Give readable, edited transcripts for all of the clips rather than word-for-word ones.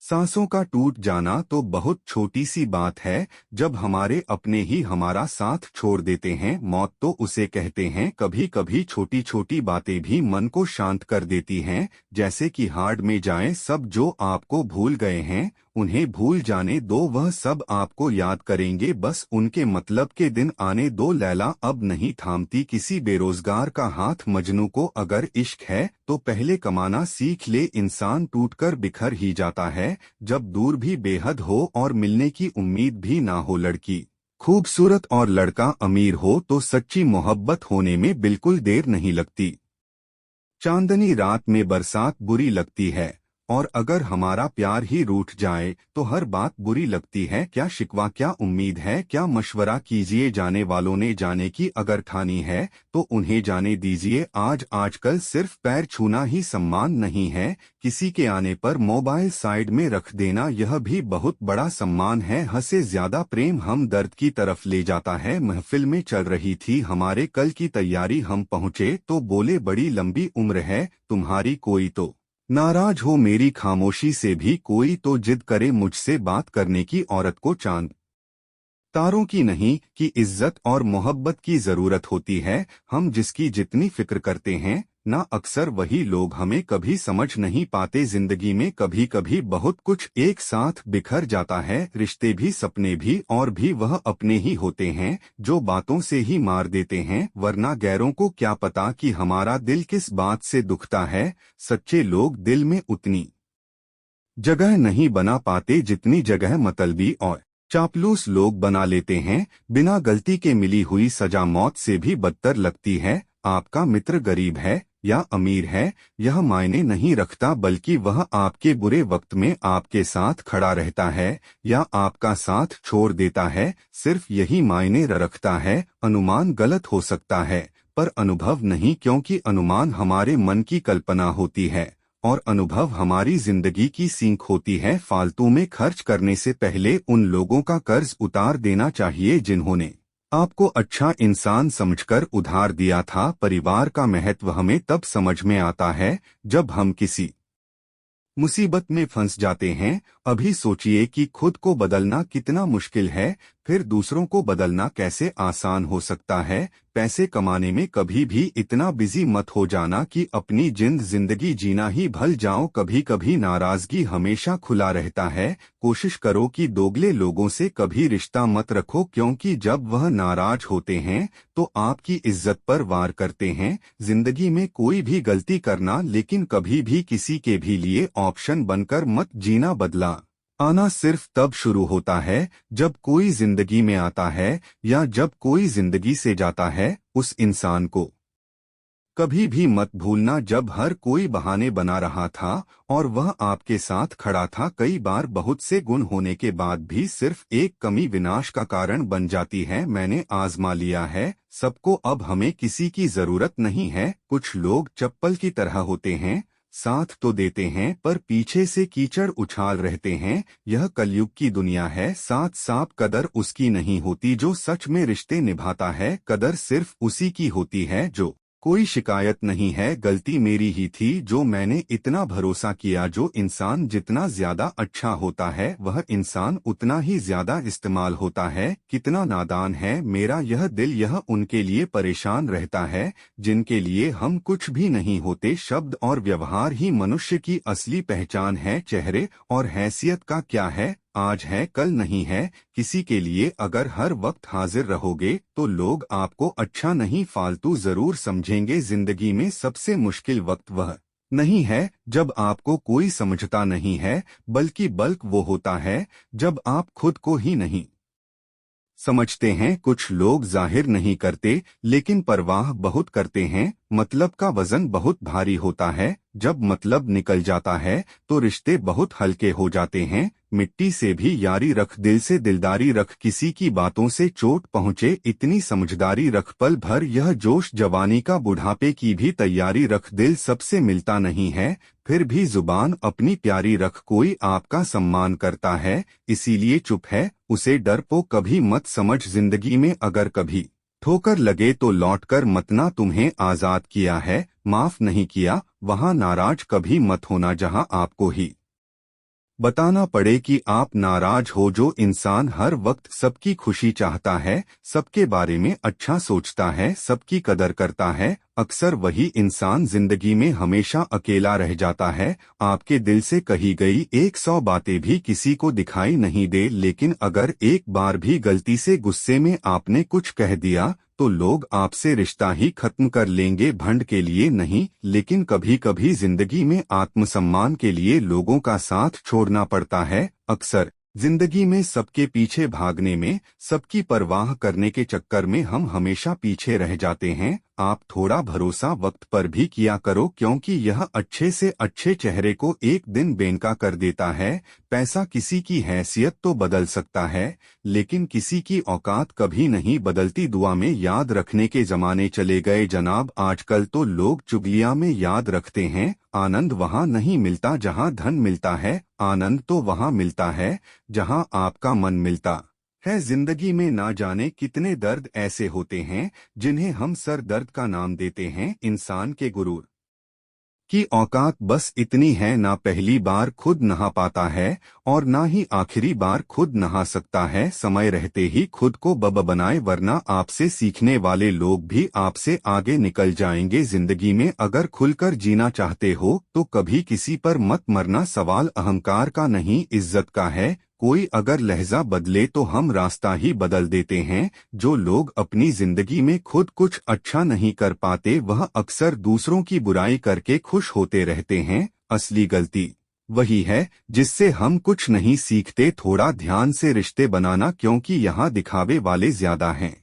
सांसों का टूट जाना तो बहुत छोटी सी बात है। जब हमारे अपने ही हमारा साथ छोड़ देते हैं, मौत तो उसे कहते हैं। कभी कभी छोटी छोटी बातें भी मन को शांत कर देती हैं। जैसे कि हार्ड में जाएं, सब जो आपको भूल गए हैं उन्हें भूल जाने दो, वह सब आपको याद करेंगे, बस उनके मतलब के दिन आने दो। लैला अब नहीं थामती किसी बेरोजगार का हाथ, मजनू को अगर इश्क है तो पहले कमाना सीख ले। इंसान टूटकर बिखर ही जाता है जब दूर भी बेहद हो और मिलने की उम्मीद भी ना हो। लड़की खूबसूरत और लड़का अमीर हो तो सच्ची मोहब्बत होने में बिल्कुल देर नहीं लगती। चांदनी रात में बरसात बुरी लगती है, और अगर हमारा प्यार ही रूठ जाए तो हर बात बुरी लगती है। क्या शिकवा, क्या उम्मीद है, क्या मशवरा कीजिए। जाने वालों ने जाने की अगर ठानी है तो उन्हें जाने दीजिए। आजकल सिर्फ पैर छूना ही सम्मान नहीं है, किसी के आने पर मोबाइल साइड में रख देना यह भी बहुत बड़ा सम्मान है। हंसे ज्यादा प्रेम हम दर्द की तरफ ले जाता है। महफिल में चल रही थी हमारे कल की तैयारी, हम पहुंचे तो बोले बड़ी लंबी उम्र है तुम्हारी, कोई तो नाराज हो मेरी खामोशी से भी, कोई तो जिद करे मुझसे बात करने की। औरत को चांद तारों की नहीं कि इज्जत और मोहब्बत की जरूरत होती है। हम जिसकी जितनी फिक्र करते हैं ना, अक्सर वही लोग हमें कभी समझ नहीं पाते। जिंदगी में कभी कभी बहुत कुछ एक साथ बिखर जाता है, रिश्ते भी, सपने भी, और भी वह अपने ही होते हैं जो बातों से ही मार देते हैं, वरना गैरों को क्या पता कि हमारा दिल किस बात से दुखता है। सच्चे लोग दिल में उतनी जगह नहीं बना पाते जितनी जगह मतलबी और चापलूस लोग बना लेते हैं। बिना गलती के मिली हुई सजा मौत से भी बदतर लगती है। आपका मित्र गरीब है या अमीर है यह मायने नहीं रखता, बल्कि वह आपके बुरे वक्त में आपके साथ खड़ा रहता है या आपका साथ छोड़ देता है, सिर्फ यही मायने रखता है। अनुमान गलत हो सकता है पर अनुभव नहीं, क्योंकि अनुमान हमारे मन की कल्पना होती है और अनुभव हमारी जिंदगी की सीख होती है। फालतू में खर्च करने से पहले उन लोगों का कर्ज उतार देना चाहिए जिन्होंने आपको अच्छा इंसान समझकर उधार दिया था। परिवार का महत्व हमें तब समझ में आता है जब हम किसी मुसीबत में फंस जाते हैं। अभी सोचिए कि खुद को बदलना कितना मुश्किल है, फिर दूसरों को बदलना कैसे आसान हो सकता है। पैसे कमाने में कभी भी इतना बिजी मत हो जाना कि अपनी जिंदगी जीना ही भूल जाओ। कभी कभी नाराजगी हमेशा खुला रहता है। कोशिश करो कि दोगले लोगों से कभी रिश्ता मत रखो, क्योंकि जब वह नाराज होते हैं तो आपकी इज्जत पर वार करते हैं। जिंदगी में कोई भी गलती करना, लेकिन कभी भी किसी के भी लिए ऑप्शन बनकर मत जीना। बदला आना सिर्फ तब शुरू होता है जब कोई जिंदगी में आता है या जब कोई जिंदगी से जाता है। उस इंसान को कभी भी मत भूलना जब हर कोई बहाने बना रहा था और वह आपके साथ खड़ा था। कई बार बहुत से गुण होने के बाद भी सिर्फ एक कमी विनाश का कारण बन जाती है। मैंने आजमा लिया है सबको, अब हमें किसी की जरूरत नहीं है। कुछ लोग चप्पल की तरह होते हैं, साथ तो देते हैं पर पीछे से कीचड़ उछाल रहते हैं। यह कलयुग की दुनिया है, साथ साथ कदर उसकी नहीं होती जो सच में रिश्ते निभाता है। कदर सिर्फ उसी की होती है जो कोई शिकायत नहीं है। गलती मेरी ही थी जो मैंने इतना भरोसा किया। जो इंसान जितना ज्यादा अच्छा होता है वह इंसान उतना ही ज्यादा इस्तेमाल होता है। कितना नादान है मेरा यह दिल, यह उनके लिए परेशान रहता है जिनके लिए हम कुछ भी नहीं होते। शब्द और व्यवहार ही मनुष्य की असली पहचान है। चेहरे और हैसियत का क्या है, आज है कल नहीं है। किसी के लिए अगर हर वक्त हाजिर रहोगे तो लोग आपको अच्छा नहीं फालतू जरूर समझेंगे। जिंदगी में सबसे मुश्किल वक्त वह नहीं है जब आपको कोई समझता नहीं है, बल्कि बल्कि वो होता है जब आप खुद को ही नहीं समझते हैं। कुछ लोग जाहिर नहीं करते लेकिन परवाह बहुत करते हैं। मतलब का वजन बहुत भारी होता है, जब मतलब निकल जाता है तो रिश्ते बहुत हल्के हो जाते हैं। मिट्टी से भी यारी रख, दिल से दिलदारी रख, किसी की बातों से चोट पहुँचे इतनी समझदारी रख। पल भर यह जोश जवानी का, बुढ़ापे की भी तैयारी रख। दिल सबसे मिलता नहीं है फिर भी जुबान अपनी प्यारी रख। कोई आपका सम्मान करता है इसीलिए चुप है, उसे डरपोक कभी मत समझ। जिंदगी में अगर कभी ठोकर लगे तो लौटकर मतना, तुम्हें आजाद किया है माफ नहीं किया। वहां नाराज कभी मत होना जहां आपको ही बताना पड़े कि आप नाराज हो। जो इंसान हर वक्त सबकी खुशी चाहता है, सबके बारे में अच्छा सोचता है, सबकी कदर करता है, अक्सर वही इंसान जिंदगी में हमेशा अकेला रह जाता है। आपके दिल से कही गई 100 बातें भी किसी को दिखाई नहीं दे, लेकिन अगर एक बार भी गलती से गुस्से में आपने कुछ कह दिया तो लोग आपसे रिश्ता ही खत्म कर लेंगे। भंड के लिए नहीं, लेकिन कभी कभी जिंदगी में आत्मसम्मान के लिए लोगों का साथ छोड़ना पड़ता है। अक्सर जिंदगी में सबके पीछे भागने में, सबकी परवाह करने के चक्कर में हम हमेशा पीछे रह जाते हैं। आप थोड़ा भरोसा वक्त पर भी किया करो, क्योंकि यह अच्छे से अच्छे चेहरे को एक दिन बेनका कर देता है। पैसा किसी की हैसियत तो बदल सकता है, लेकिन किसी की औकात कभी नहीं बदलती। दुआ में याद रखने के जमाने चले गए जनाब। आजकल तो लोग चुगलियां में याद रखते हैं। आनंद वहाँ नहीं मिलता जहाँ धन मिलता है, आनंद तो वहाँ मिलता है जहाँ आपका मन मिलता है। जिंदगी में ना जाने कितने दर्द ऐसे होते हैं जिन्हें हम सर दर्द का नाम देते हैं। इंसान के गुरूर की औकात बस इतनी है, ना पहली बार खुद नहा पाता है और ना ही आखिरी बार खुद नहा सकता है। समय रहते ही खुद को बब बनाए, वरना आपसे सीखने वाले लोग भी आपसे आगे निकल जाएंगे। जिंदगी में अगर खुलकर जीना चाहते हो तो कभी किसी पर मत मरना। सवाल अहंकार का नहीं, इज्जत का है। कोई अगर लहजा बदले तो हम रास्ता ही बदल देते हैं। जो लोग अपनी जिंदगी में खुद कुछ अच्छा नहीं कर पाते, वह अक्सर दूसरों की बुराई करके खुश होते रहते हैं। असली गलती वही है जिससे हम कुछ नहीं सीखते। थोड़ा ध्यान से रिश्ते बनाना, क्योंकि यहाँ दिखावे वाले ज्यादा हैं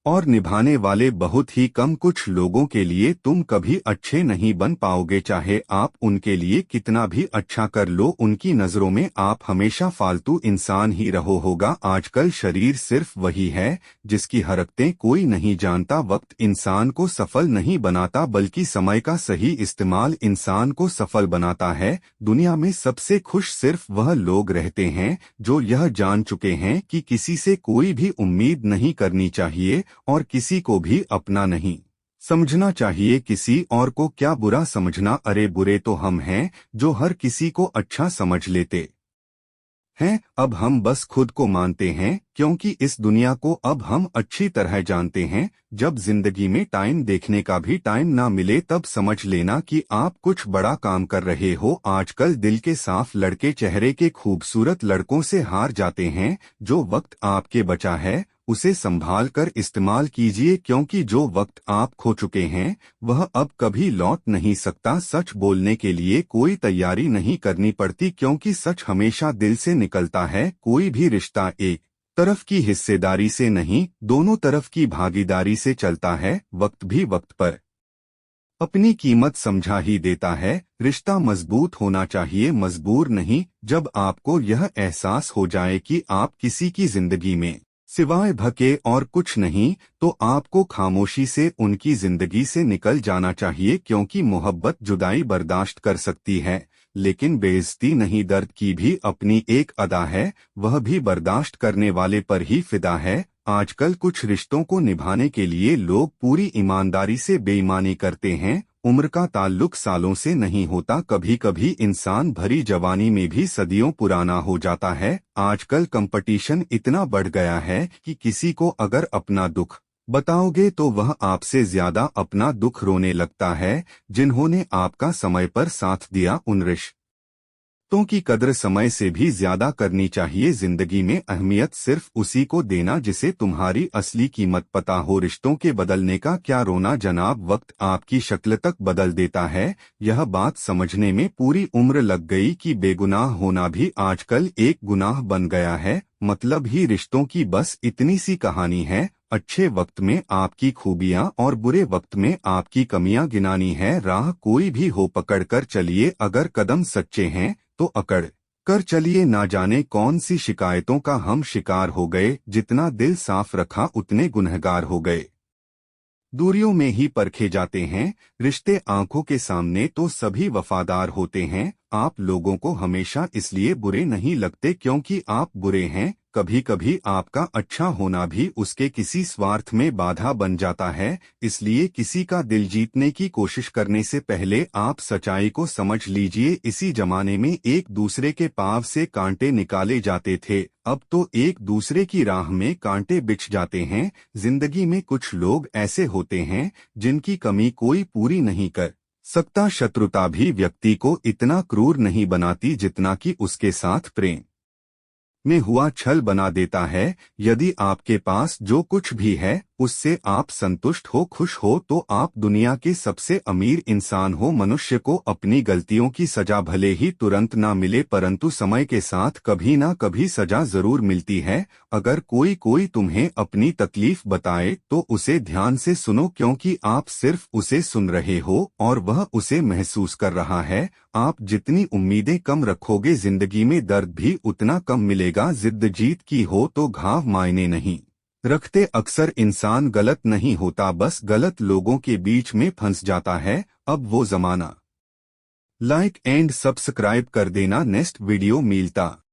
और निभाने वाले बहुत ही कम। कुछ लोगों के लिए तुम कभी अच्छे नहीं बन पाओगे, चाहे आप उनके लिए कितना भी अच्छा कर लो। उनकी नजरों में आप हमेशा फालतू इंसान ही रहो होगा। आजकल शरीर सिर्फ वही है जिसकी हरकतें कोई नहीं जानता। वक्त इंसान को सफल नहीं बनाता, बल्कि समय का सही इस्तेमाल इंसान को सफल बनाता है। दुनिया में सबसे खुश सिर्फ वह लोग रहते हैं जो यह जान चुके हैं कि किसी से कोई भी उम्मीद नहीं करनी चाहिए और किसी को भी अपना नहीं समझना चाहिए। किसी और को क्या बुरा समझना, अरे बुरे तो हम हैं जो हर किसी को अच्छा समझ लेते हैं। अब हम बस खुद को मानते हैं, क्योंकि इस दुनिया को अब हम अच्छी तरह जानते हैं। जब जिंदगी में टाइम देखने का भी टाइम ना मिले, तब समझ लेना कि आप कुछ बड़ा काम कर रहे हो। आजकल दिल के साफ लड़के चेहरे के खूबसूरत लड़कों से हार जाते हैं। जो वक्त आपके बचा है उसे संभाल कर इस्तेमाल कीजिए, क्योंकि जो वक्त आप खो चुके हैं वह अब कभी लौट नहीं सकता। सच बोलने के लिए कोई तैयारी नहीं करनी पड़ती, क्योंकि सच हमेशा दिल से निकलता है। कोई भी रिश्ता एक तरफ की हिस्सेदारी से नहीं, दोनों तरफ की भागीदारी से चलता है। वक्त भी वक्त पर अपनी कीमत समझा ही देता है। रिश्ता मजबूत होना चाहिए, मजबूर नहीं। जब आपको यह एहसास हो जाए कि आप किसी की जिंदगी में सिवाय भके और कुछ नहीं, तो आपको खामोशी से उनकी जिंदगी से निकल जाना चाहिए। क्योंकि मोहब्बत जुदाई बर्दाश्त कर सकती है, लेकिन बेइज्जती नहीं। दर्द की भी अपनी एक अदा है, वह भी बर्दाश्त करने वाले पर ही फिदा है। आजकल कुछ रिश्तों को निभाने के लिए लोग पूरी ईमानदारी से बेईमानी करते हैं। उम्र का ताल्लुक सालों से नहीं होता, कभी कभी इंसान भरी जवानी में भी सदियों पुराना हो जाता है। आजकल कंपटीशन इतना बढ़ गया है कि किसी को अगर अपना दुख बताओगे तो वह आपसे ज्यादा अपना दुख रोने लगता है। जिन्होंने आपका समय पर साथ दिया, उन रिश्तों की कद्र समय से भी ज्यादा करनी चाहिए। जिंदगी में अहमियत सिर्फ उसी को देना जिसे तुम्हारी असली कीमत पता हो। रिश्तों के बदलने का क्या रोना जनाब, वक्त आपकी शक्ल तक बदल देता है। यह बात समझने में पूरी उम्र लग गई कि बेगुनाह होना भी आजकल एक गुनाह बन गया है। मतलब ही रिश्तों की बस इतनी सी कहानी है। अच्छे वक्त में आपकी खूबियां और बुरे वक्त में आपकी कमियां गिनानी है। राह कोई भी हो पकड़ कर चलिए, अगर कदम सच्चे हैं तो अकड़ कर चलिए। ना जाने कौन सी शिकायतों का हम शिकार हो गए, जितना दिल साफ रखा उतने गुनहगार हो गए। दूरियों में ही परखे जाते हैं रिश्ते, आंखों के सामने तो सभी वफादार होते हैं। आप लोगों को हमेशा इसलिए बुरे नहीं लगते क्योंकि आप बुरे हैं। कभी कभी आपका अच्छा होना भी उसके किसी स्वार्थ में बाधा बन जाता है। इसलिए किसी का दिल जीतने की कोशिश करने से पहले आप सच्चाई को समझ लीजिए। इसी जमाने में एक दूसरे के पाँव से कांटे निकाले जाते थे, अब तो एक दूसरे की राह में कांटे बिछ जाते हैं। जिंदगी में कुछ लोग ऐसे होते हैं जिनकी कमी कोई पूरी नहीं कर सकता। शत्रुता भी व्यक्ति को इतना क्रूर नहीं बनाती जितना कि उसके साथ प्रेम में हुआ छल बना देता है। यदि आपके पास जो कुछ भी है उससे आप संतुष्ट हो, खुश हो, तो आप दुनिया के सबसे अमीर इंसान हो। मनुष्य को अपनी गलतियों की सजा भले ही तुरंत ना मिले, परंतु समय के साथ कभी ना कभी सजा जरूर मिलती है। अगर कोई तुम्हें अपनी तकलीफ बताए तो उसे ध्यान से सुनो, क्योंकि आप सिर्फ उसे सुन रहे हो और वह उसे महसूस कर रहा है। आप जितनी उम्मीदें कम रखोगे जिंदगी में दर्द भी उतना कम मिलेगा। जिद जीत की हो तो घाव मायने नहीं रखते। अक्सर इंसान गलत नहीं होता, बस गलत लोगों के बीच में फंस जाता है। अब वो जमाना। लाइक एंड सब्सक्राइब कर देना। नेक्स्ट वीडियो मिलता।